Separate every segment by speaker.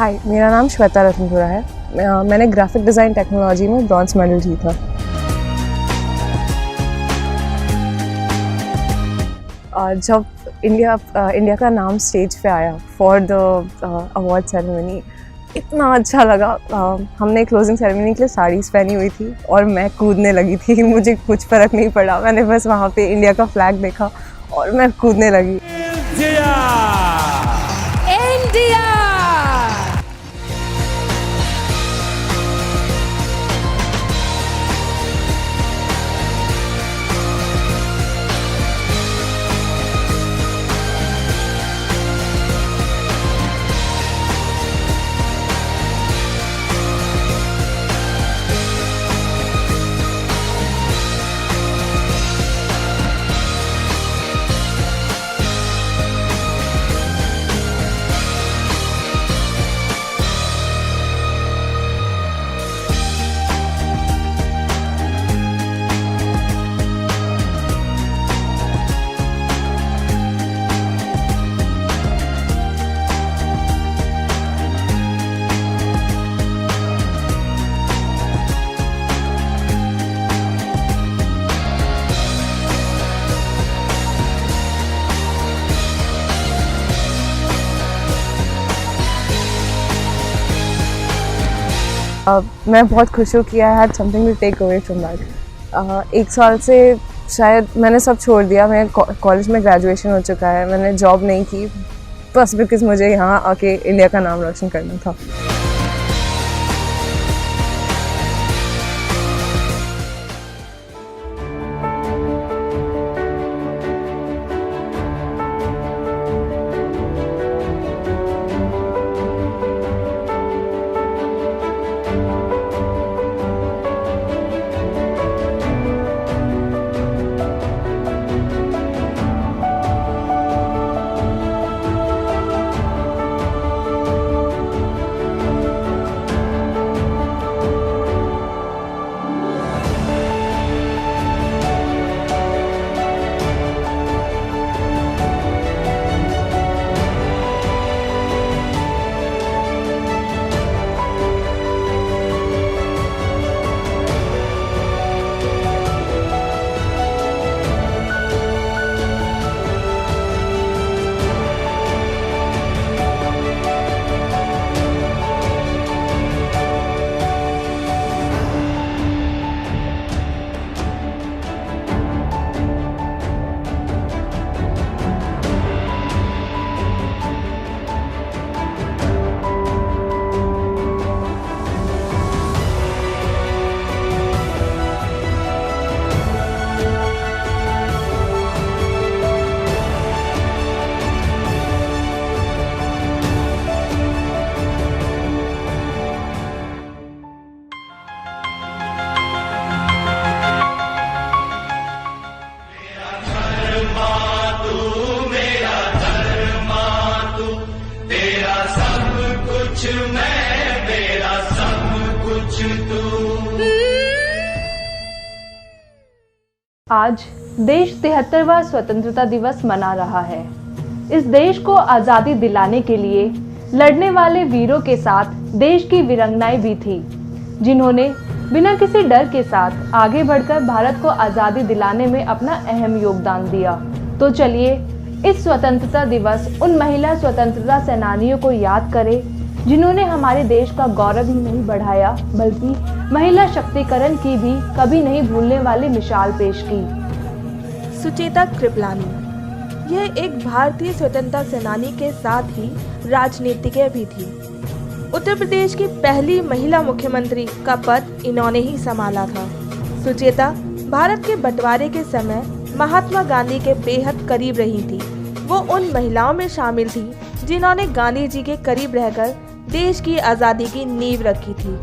Speaker 1: हाय, मेरा नाम श्वेता रतनपुरा है। मैंने ग्राफिक डिज़ाइन टेक्नोलॉजी में ब्रॉन्ज मेडल जीता। जब इंडिया का नाम स्टेज पे आया फॉर द अवार्ड सेरेमनी, इतना अच्छा लगा। हमने क्लोजिंग सेरेमनी के लिए साड़ीज़ पहनी हुई थी और मैं कूदने लगी थी। मुझे कुछ फ़र्क नहीं पड़ा, मैंने बस वहाँ पे इंडिया का फ्लैग देखा और मैं कूदने लगी।
Speaker 2: इंडिया
Speaker 1: मैं बहुत खुश हूँ कि I had something to take away from that. एक साल से शायद मैंने सब छोड़ दिया। मैं कॉलेज में ग्रेजुएशन हो चुका है, मैंने जॉब नहीं की, बस बिकॉज मुझे यहाँ आके इंडिया का नाम रोशन करना था।
Speaker 2: आज देश 73वां स्वतंत्रता दिवस मना रहा है। इस देश को आज़ादी दिलाने के लिए लड़ने वाले वीरों के साथ देश की वीरांगनाएं भी थी, जिन्होंने बिना किसी डर के साथ आगे बढ़कर भारत को आज़ादी दिलाने में अपना अहम योगदान दिया। तो चलिए इस स्वतंत्रता दिवस उन महिला स्वतंत्रता सेनानियों को याद करें, जिन्होंने हमारे देश का गौरव ही नहीं बढ़ाया बल्कि महिला शक्तिकरण की भी कभी नहीं भूलने वाली मिसाल पेश की।
Speaker 3: सुचेता कृपलानी यह एक भारतीय स्वतंत्रता सेनानी के साथ ही राजनीतिज्ञ भी थी। उत्तर प्रदेश की पहली महिला मुख्यमंत्री का पद इन्होंने ही संभाला था। सुचेता भारत के बंटवारे के समय महात्मा गांधी के बेहद करीब रही थी। वो उन महिलाओं में शामिल थी जिन्होंने गांधी जी के करीब रहकर देश की आज़ादी की नींव रखी थी।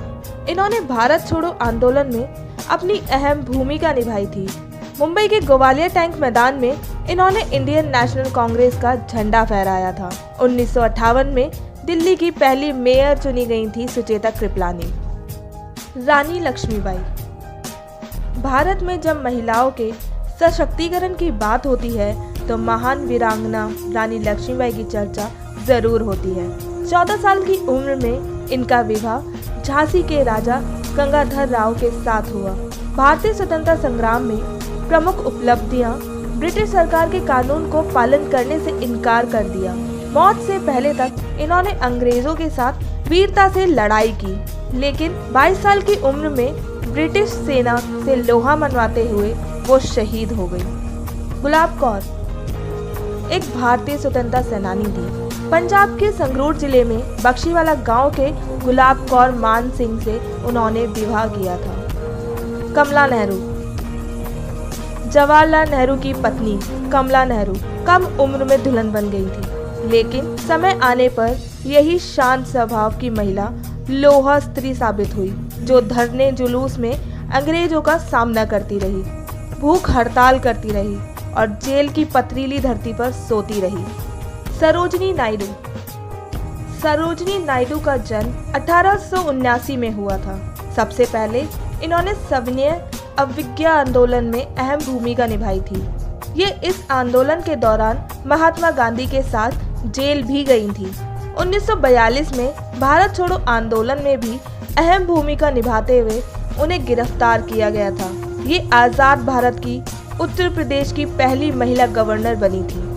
Speaker 3: इन्होंने भारत छोड़ो आंदोलन में अपनी अहम भूमिका निभाई थी। मुंबई के ग्वालियर टैंक मैदान में इन्होंने इंडियन नेशनल कांग्रेस का झंडा फहराया था। 1958 में दिल्ली की पहली मेयर चुनी गई थी सुचेता कृपलानी। रानी लक्ष्मीबाई। भारत में जब महिलाओं के सशक्तिकरण की बात होती है तो महान वीरांगना रानी लक्ष्मीबाई की चर्चा जरूर होती है। 14 साल की उम्र में इनका विवाह झांसी के राजा गंगाधर राव के साथ हुआ। भारतीय स्वतंत्रता संग्राम में प्रमुख उपलब्धियां ब्रिटिश सरकार के कानून को पालन करने से इनकार कर दिया। मौत से पहले तक इन्होंने अंग्रेजों के साथ वीरता से लड़ाई की, लेकिन 22 साल की उम्र में ब्रिटिश सेना से लोहा मनवाते हुए वो शहीद हो गई। गुलाब कौर एक भारतीय स्वतंत्रता सेनानी थी। पंजाब के संगरूर जिले में बख्शीवाला गांव के गुलाब कौर मान सिंह से उन्होंने विवाह किया था। कमला नेहरू जवाहरलाल नेहरू की पत्नी कमला नेहरू कम उम्र में दुल्हन बन गई थी, लेकिन समय आने पर यही शांत स्वभाव की महिला लोहा स्त्री साबित हुई, जो धरने जुलूस में अंग्रेजों का सामना करती रही, भूख हड़ताल करती रही और जेल की पथरीली धरती पर सोती रही। सरोजनी नायडू का जन्म 1879 में हुआ था। सबसे पहले इन्होंने सविनय अवज्ञा आंदोलन में अहम भूमिका निभाई थी। ये इस आंदोलन के दौरान महात्मा गांधी के साथ जेल भी गई थी। 1942 में भारत छोड़ो आंदोलन में भी अहम भूमिका निभाते हुए उन्हें गिरफ्तार किया गया था। ये आज़ाद भारत की उत्तर प्रदेश की पहली महिला गवर्नर बनी थी।